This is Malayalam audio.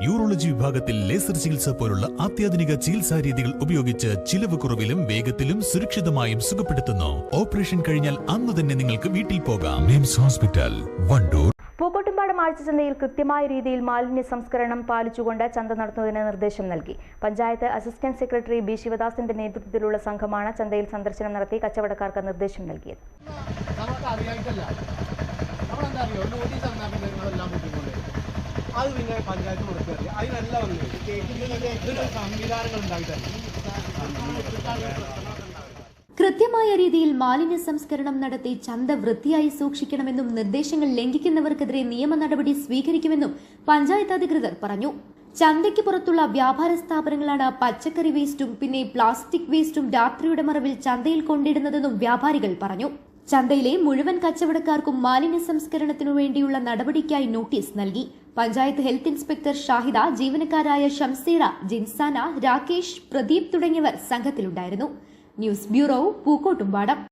യൂറോളജി വിഭാഗത്തിൽ ലേസർ ചികിത്സ പോലുള്ള അത്യാധുനിക ചികിത്സാ രീതികൾ ഉപയോഗിച്ച് ചിലവ് കുറവിലും വേഗത്തിലും സുരക്ഷിതമായും സുഖപ്പെടുത്തുന്നു. ഓപ്പറേഷൻ കഴിഞ്ഞാൽ അന്ന് തന്നെ നിങ്ങൾക്ക് വീട്ടിൽ പോകാം. മിംസ് ഹോസ്പിറ്റൽ, വണ്ടൂർ. പൂക്കോട്ടുംപാടം ആഴ്ചച്ചന്തയിൽ കൃത്യമായ രീതിയിൽ മാലിന്യ സംസ്കരണം പാലിച്ചുകൊണ്ട് ചന്ത നടത്തുന്നതിന് നിർദ്ദേശം നൽകി. പഞ്ചായത്ത് അസിസ്റ്റന്റ് സെക്രട്ടറി ബി ശിവദാസിന്റെ നേതൃത്വത്തിലുള്ള സംഘമാണ് ചന്തയിൽ സന്ദർശനം നടത്തി കച്ചവടക്കാർക്ക് നിർദ്ദേശം നൽകിയത്. കൃത്യമായ രീതിയിൽ മാലിന്യ സംസ്കരണം നടത്തി ചന്ത വൃത്തിയായി സൂക്ഷിക്കണമെന്നും നിർദ്ദേശങ്ങൾ ലംഘിക്കുന്നവർക്കെതിരെ നിയമ നടപടി സ്വീകരിക്കുമെന്നും പഞ്ചായത്ത് അധികൃതർ പറഞ്ഞു. ചന്തയ്ക്ക് പുറത്തുള്ള വ്യാപാര സ്ഥാപനങ്ങളാണ് പച്ചക്കറി വേസ്റ്റും പിന്നെ പ്ലാസ്റ്റിക് വേസ്റ്റും രാത്രിയുടെ മറവിൽ ചന്തയിൽ കൊണ്ടിടുന്നതെന്നും വ്യാപാരികൾ പറഞ്ഞു. ചന്തയിലെ മുഴുവൻ കച്ചവടക്കാർക്കും മാലിന്യ സംസ്കരണത്തിനു വേണ്ടിയുള്ള നടപടിക്കായി നോട്ടീസ് നൽകി. പഞ്ചായത്ത് ഹെൽത്ത് ഇൻസ്പെക്ടർ ഷാഹിദ, ജീവനക്കാരായ ഷംസീറ, ജിൻസാന, രാകേഷ്, പ്രദീപ് തുടങ്ങിയവർ സംഘത്തിലുണ്ടായിരുന്നു. News bureau, Pookkottumpadam.